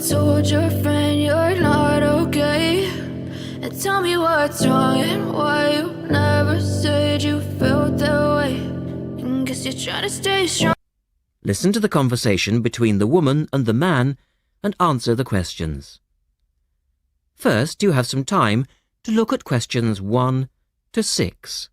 told your friend you're not okay? And tell me what's wrong and why you never said you felt that way. And guess you're trying to stay strong. Listen to the conversation between the woman and the man and answer the questions. First, you have some time to look at questions 1 to 6.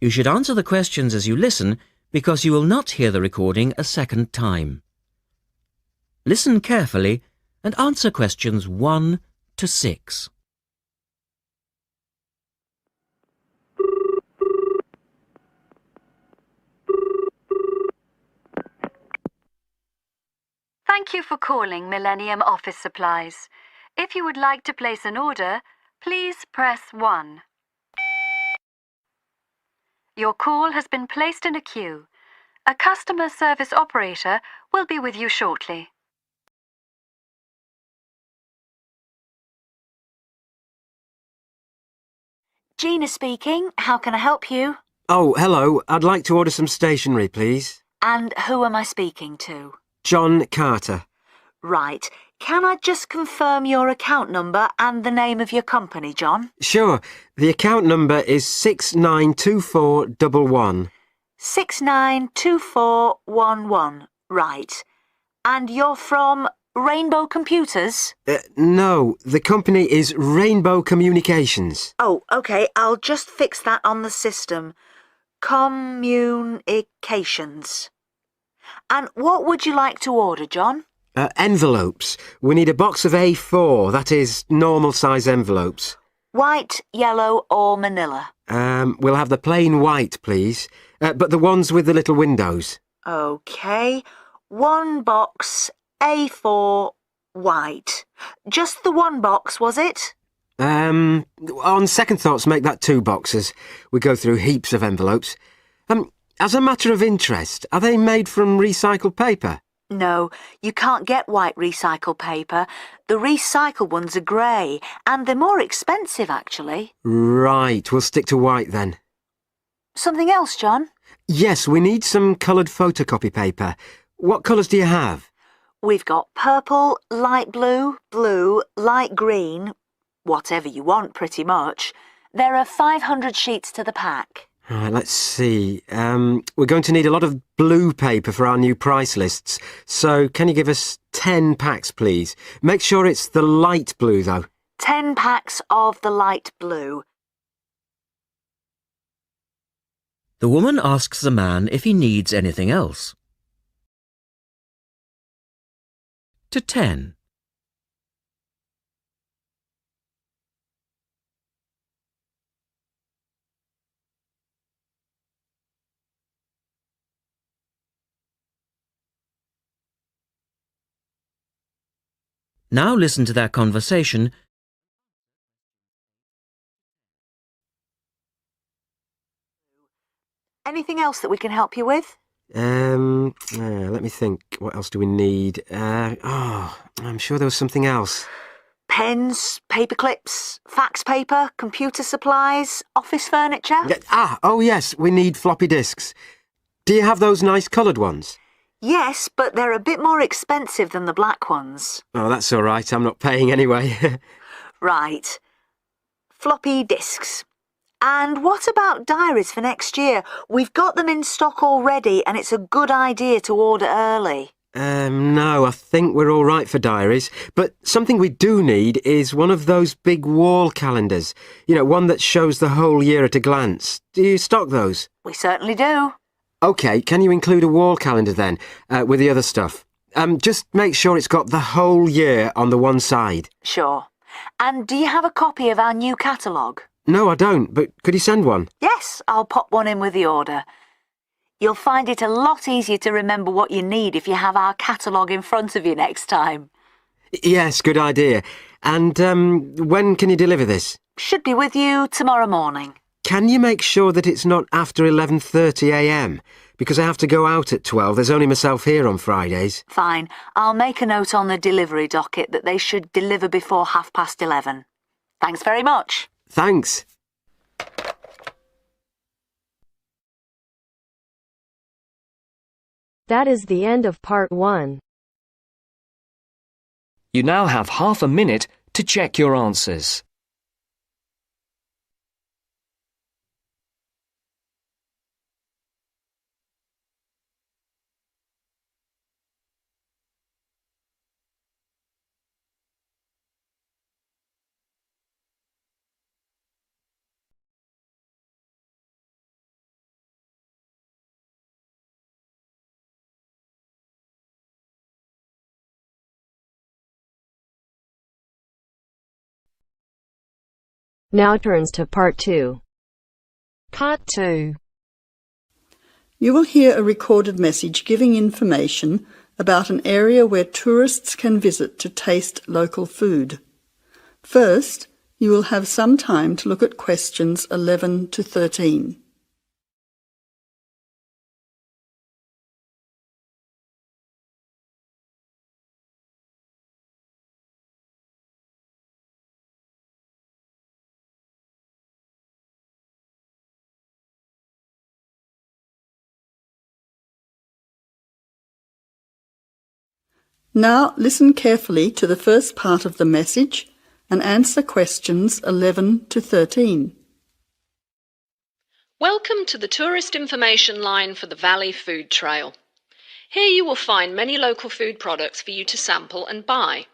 You should answer the questions as you listen because you will not hear the recording a second time. Listen carefully and answer questions 1 to 6. Thank you for calling Millennium Office Supplies. If you would like to place an order, please press 1. Your call has been placed in a queue. A customer service operator will be with you shortly. Gina speaking. How can I help you? Oh, hello. I'd like to order some stationery, please. And who am I speaking to? John Carter. Right. Can I just confirm your account number and the name of your company, John? Sure. The account number is 692411. 692411. Right. And you're from Rainbow Computers? No, the company is Rainbow Communications. Oh, OK. I'll just fix that on the system. Communications. And what would you like to order, John? Envelopes. We need a box of A4, that is, normal size envelopes. White, yellow or manila? We'll have the plain white, please. But the ones with the little windows. OK. One box, A4, white. Just the one box, was it? On second thoughts, make that 2 boxes. We go through heaps of envelopes. As a matter of interest, are they made from recycled paper? No, you can't get white recycled paper. The recycled ones are grey, and they're more expensive, actually. Right, we'll stick to white then. Something else, John? Yes, we need some coloured photocopy paper. What colours do you have? We've got purple, light blue, blue, light green, whatever you want, pretty much. There are 500 sheets to the pack. Right, let's see. We're going to need a lot of blue paper for our new price lists. So can you give us 10 packs, please? Make sure it's the light blue, though. 10 packs of the light blue. The woman asks the man if he needs anything else. To 10. Now listen to their conversation. Anything else that we can help you with? Let me think. What else do we need? I'm sure there was something else. Pens, paper clips, fax paper, computer supplies, office furniture? Oh yes, we need floppy disks. Do you have those nice coloured ones? Yes, but they're a bit more expensive than the black ones. Oh, that's all right. I'm not paying anyway. Right. Floppy disks. And what about diaries for next year? We've got them in stock already, and it's a good idea to order early. No, I think we're all right for diaries. But something we do need is one of those big wall calendars. You know, one that shows the whole year at a glance. Do you stock those? We certainly do. OK, can you include a wall calendar then, with the other stuff? Just make sure it's got the whole year on the one side. Sure. And do you have a copy of our new catalogue? No, I don't, but could you send one? Yes, I'll pop one in with the order. You'll find it a lot easier to remember what you need if you have our catalogue in front of you next time. Yes, good idea. And when can you deliver this? Should be with you tomorrow morning. Can you make sure that it's not after 11:30 a.m? Because I have to go out at 12. There's only myself here on Fridays. Fine. I'll make a note on the delivery docket that they should deliver before 11:30. Thanks very much. Thanks. That is the end of part 1. You now have half a minute to check your answers. Now turns to part 2. Part 2. You will hear a recorded message giving information about an area where tourists can visit to taste local food. First, you will have some time to look at questions 11 to 13. Now listen carefully to the first part of the message and answer questions 11 to 13. Welcome to the tourist information line for the Valley Food Trail. Here you will find many local food products for you to sample and buy.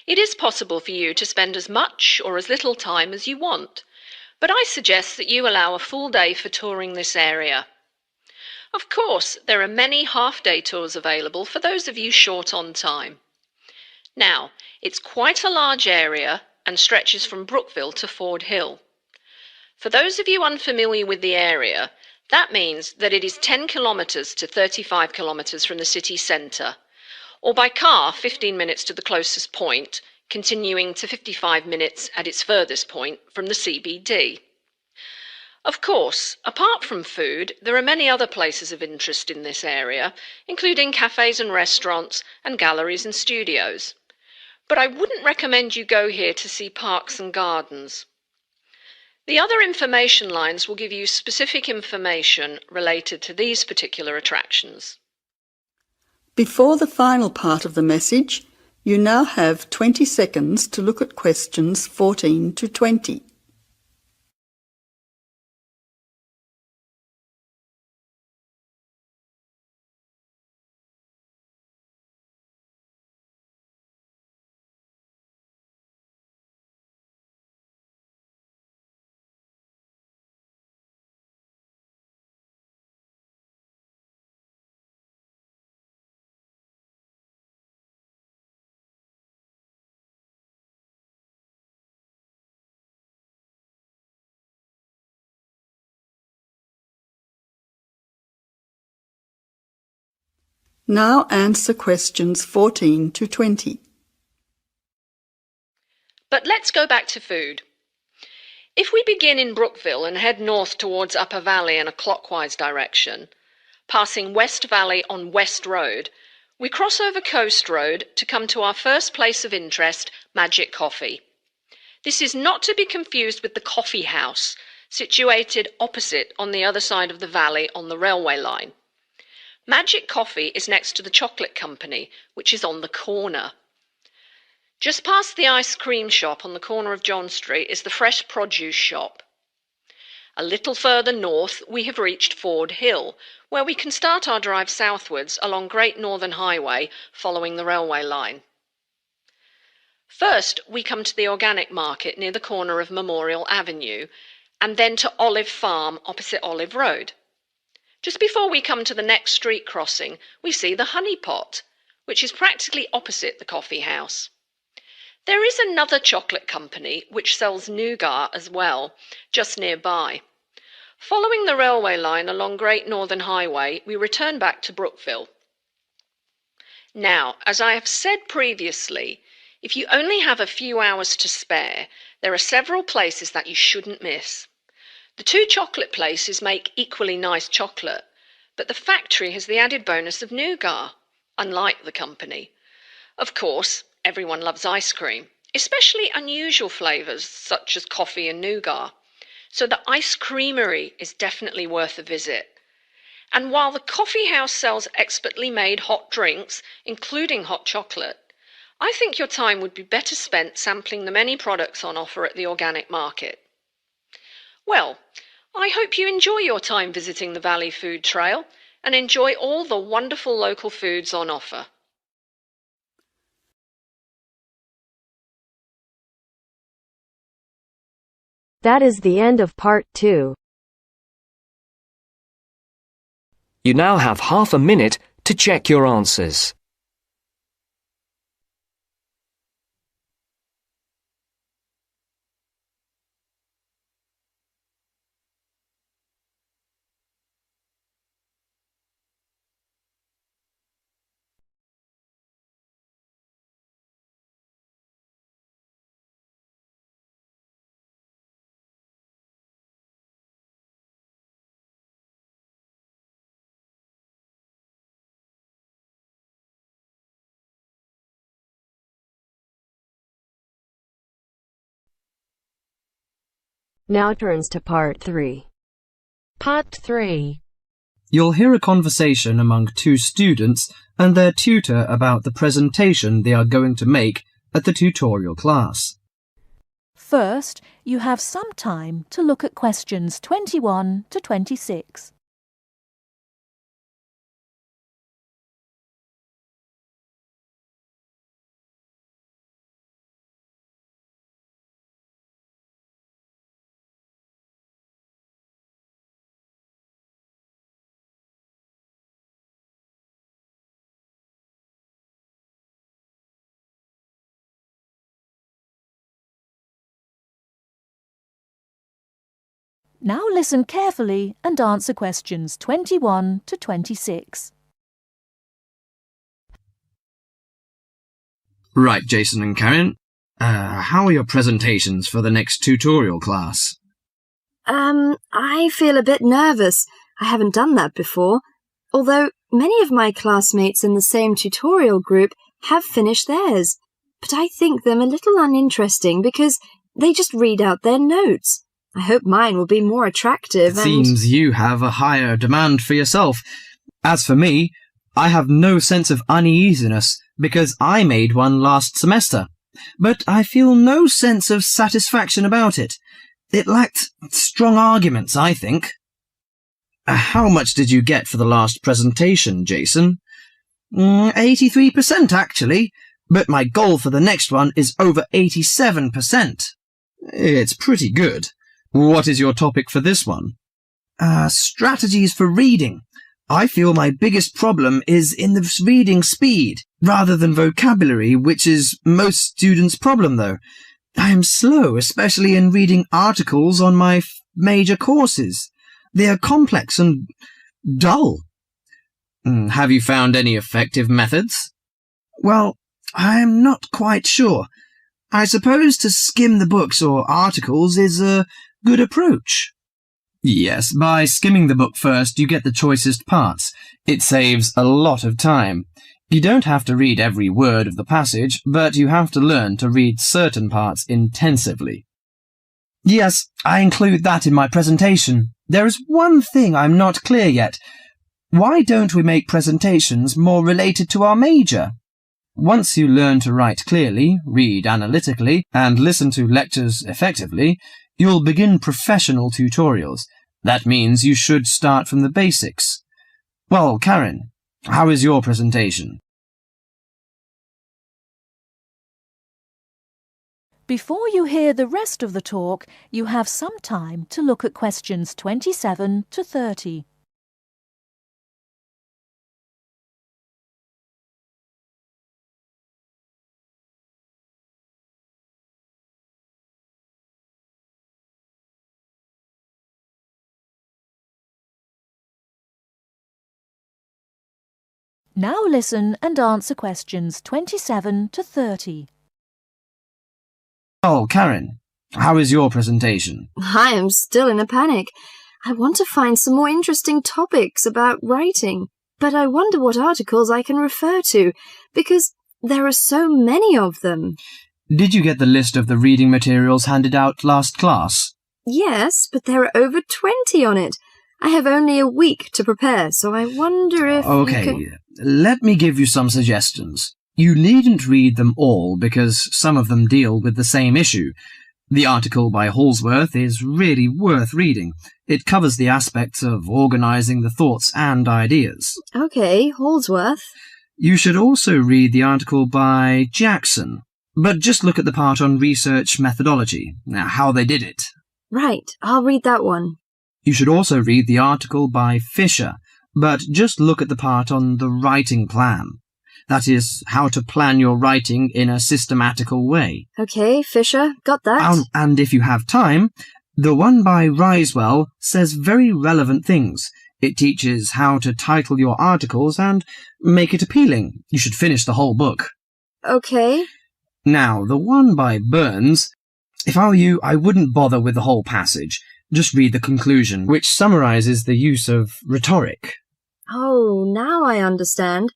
It is possible for you to spend as much or as little time as you want, but I suggest that you allow a full day for touring this area. Of course, there are many half-day tours available for those of you short on time. Now, it's quite a large area and stretches from Brookville to Ford Hill. For those of you unfamiliar with the area, that means that it is 10 kilometres to 35 kilometres from the city centre, or by car 15 minutes to the closest point, continuing to 55 minutes at its furthest point from the CBD. Of course, apart from food, there are many other places of interest in this area, including cafes and restaurants and galleries and studios. But I wouldn't recommend you go here to see parks and gardens. The other information lines will give you specific information related to these particular attractions. Before the final part of the message, you now have 20 seconds to look at questions 14 to 20. Now answer questions 14 to 20. But let's go back to food. If we begin in Brookville and head north towards Upper Valley in a clockwise direction, passing West Valley on West Road, we cross over Coast Road to come to our first place of interest, Magic Coffee. This is not to be confused with the Coffee House, situated opposite on the other side of the valley on the railway line. Magic Coffee is next to the Chocolate Company, which is on the corner. Just past the ice cream shop on the corner of John Street is the Fresh Produce shop. A little further north, we have reached Ford Hill, where we can start our drive southwards along Great Northern Highway following the railway line. First, we come to the organic market near the corner of Memorial Avenue, and then to Olive Farm opposite Olive Road. Just before we come to the next street crossing, we see the Honey Pot, which is practically opposite the coffee house. There is another chocolate company which sells nougat as well, just nearby. Following the railway line along Great Northern Highway, we return back to Brookville. Now, as I have said previously, If you only have a few hours to spare, there are several places that you shouldn't miss. The two chocolate places make equally nice chocolate, but the factory has the added bonus of nougat, unlike the company. Of course, everyone loves ice cream, especially unusual flavours such as coffee and nougat, so the ice creamery is definitely worth a visit. And while the coffee house sells expertly made hot drinks, including hot chocolate, I think your time would be better spent sampling the many products on offer at the organic market. Well, I hope you enjoy your time visiting the Valley Food Trail and enjoy all the wonderful local foods on offer. That is the end of part 2. You now have half a minute to check your answers. Now turns to part 3. Part 3. You'll hear a conversation among two students and their tutor about the presentation they are going to make at the tutorial class. First, you have some time to look at questions 21 to 26. Now listen carefully and answer questions 21 to 26. Right, Jason and Karen. How are your presentations for the next tutorial class? I feel a bit nervous. I haven't done that before. Although many of my classmates in the same tutorial group have finished theirs. But I think them a little uninteresting because they just read out their notes. I hope mine will be more attractive. It seems you have a higher demand for yourself. As for me, I have no sense of uneasiness because I made one last semester. But I feel no sense of satisfaction about it. It lacked strong arguments, I think. How much did you get for the last presentation, Jason? 83% actually, but my goal for the next one is over 87%. It's pretty good. What is your topic for this one? Strategies for reading. I feel my biggest problem is in the reading speed, rather than vocabulary, which is most students' problem, though. I am slow, especially in reading articles on my major courses. They are complex and dull. Have you found any effective methods? Well, I am not quite sure. I suppose to skim the books or articles is a good approach. Yes, by skimming the book first, you get the choicest parts. It saves a lot of time. You don't have to read every word of the passage, but you have to learn to read certain parts intensively. Yes, I include that in my presentation. There is one thing I'm not clear yet. Why don't we make presentations more related to our major? Once you learn to write clearly, read analytically, and listen to lectures effectively, you'll begin professional tutorials. That means you should start from the basics. Well, Karen, how is your presentation? Before you hear the rest of the talk, you have some time to look at questions 27 to 30. Now listen and answer questions 27 to 30. Oh, Karen, how is your presentation? I am still in a panic. I want to find some more interesting topics about writing, but I wonder what articles I can refer to, because there are so many of them. Did you get the list of the reading materials handed out last class? Yes, but there are over 20 on it. I have only a week to prepare, so I wonder if Okay, you can... let me give you some suggestions. You needn't read them all because some of them deal with the same issue. The article by Halsworth is really worth reading. It covers the aspects of organising the thoughts and ideas. Okay, Halsworth. You should also read the article by Jackson, but just look at the part on research methodology, how they did it. Right, I'll read that one. You should also read the article by Fisher, but just look at the part on the writing plan. That is, how to plan your writing in a systematical way. Okay, Fisher, got that. And if you have time, the one by Risewell says very relevant things. It teaches how to title your articles and make it appealing. You should finish the whole book. Okay. Now, the one by Burns, if I were you, I wouldn't bother with the whole passage. Just read the conclusion, which summarizes the use of rhetoric. Oh, now I understand.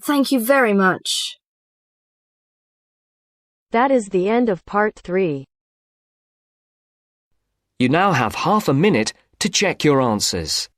Thank you very much. That is the end of part 3. You now have half a minute to check your answers.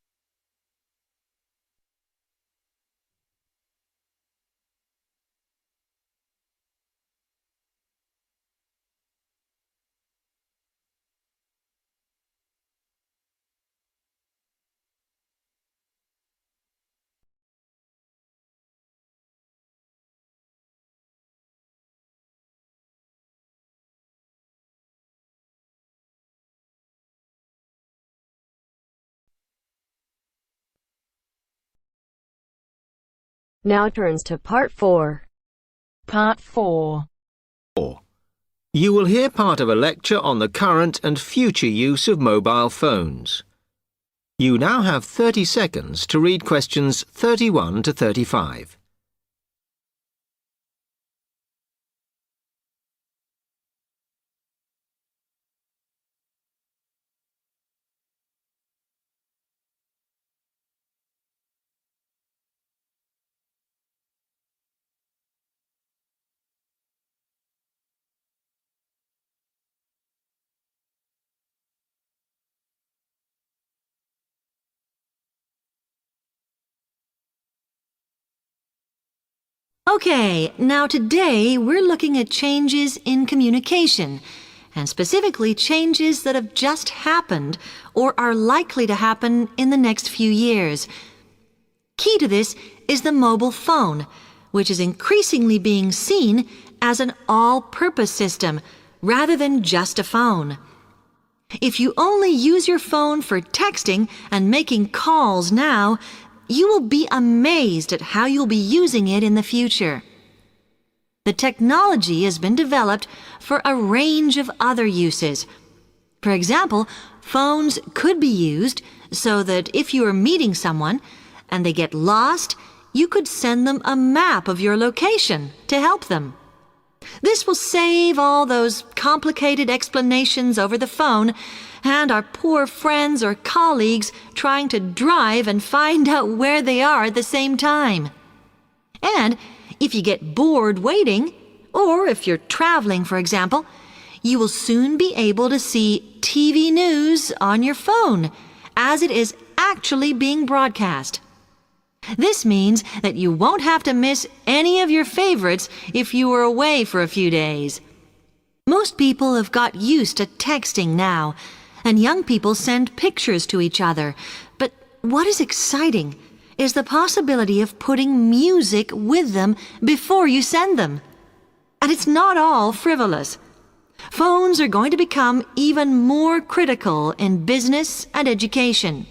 Now turns to part 4. Part 4. You will hear part of a lecture on the current and future use of mobile phones. You now have 30 seconds to read questions 31 to 35. Okay, now today we're looking at changes in communication, and specifically changes that have just happened or are likely to happen in the next few years. Key to this is the mobile phone, which is increasingly being seen as an all-purpose system rather than just a phone. If you only use your phone for texting and making calls now, you will be amazed at how you'll be using it in the future. The technology has been developed for a range of other uses. For example, phones could be used so that if you are meeting someone and they get lost, you could send them a map of your location to help them. This will save all those complicated explanations over the phone and our poor friends or colleagues trying to drive and find out where they are at the same time. And if you get bored waiting, or if you're traveling, for example, you will soon be able to see TV news on your phone as it is actually being broadcast. This means that you won't have to miss any of your favorites if you were away for a few days. Most people have got used to texting now, and young people send pictures to each other. But what is exciting is the possibility of putting music with them before you send them. And it's not all frivolous. Phones are going to become even more critical in business and education.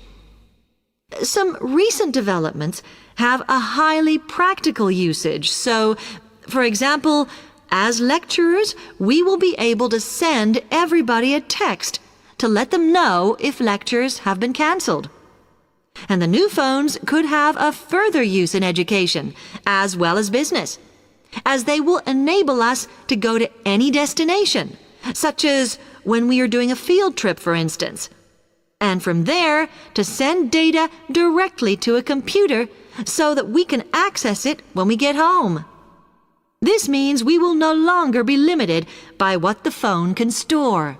Some recent developments have a highly practical usage. So, for example, as lecturers, we will be able to send everybody a text to let them know if lectures have been cancelled. And the new phones could have a further use in education, as well as business, as they will enable us to go to any destination such as when we are doing a field trip, for instance. And from there, to send data directly to a computer so that we can access it when we get home. This means we will no longer be limited by what the phone can store.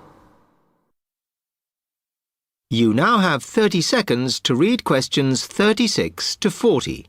You now have 30 seconds to read questions 36 to 40.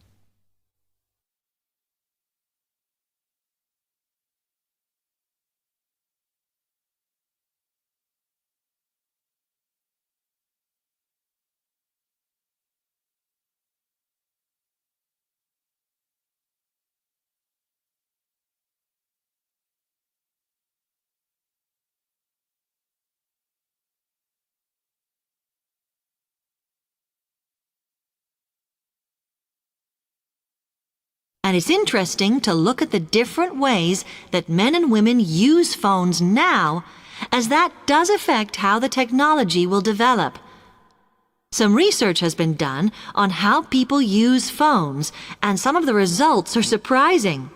And it's interesting to look at the different ways that men and women use phones now, as that does affect how the technology will develop. Some research has been done on how people use phones, and some of the results are surprising.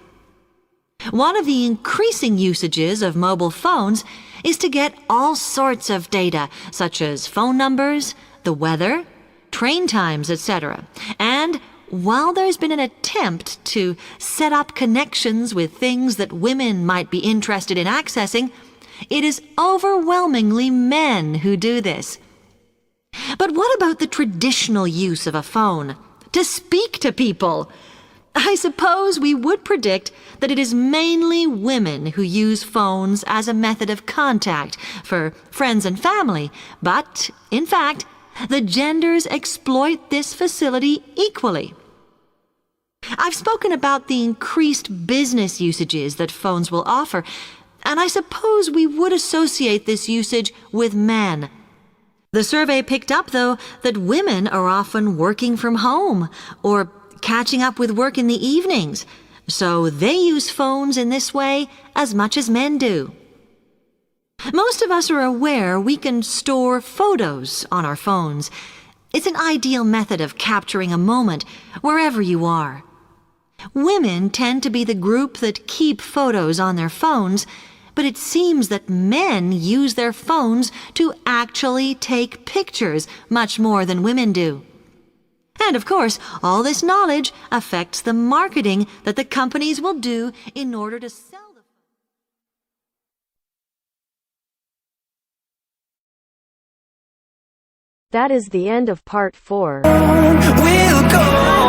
One of the increasing usages of mobile phones is to get all sorts of data, such as phone numbers, the weather, train times, etc. And while there's been an attempt to set up connections with things that women might be interested in accessing, it is overwhelmingly men who do this. But what about the traditional use of a phone? To speak to people? I suppose we would predict that it is mainly women who use phones as a method of contact for friends and family, but, in fact, the genders exploit this facility equally. I've spoken about the increased business usages that phones will offer, and I suppose we would associate this usage with men. The survey picked up, though, that women are often working from home or catching up with work in the evenings, so they use phones in this way as much as men do. Most of us are aware we can store photos on our phones. It's an ideal method of capturing a moment wherever you are. Women tend to be the group that keep photos on their phones, but it seems that men use their phones to actually take pictures much more than women do. And of course, all this knowledge affects the marketing that the companies will do in order to sell the phone. That is the end of part 4. We'll go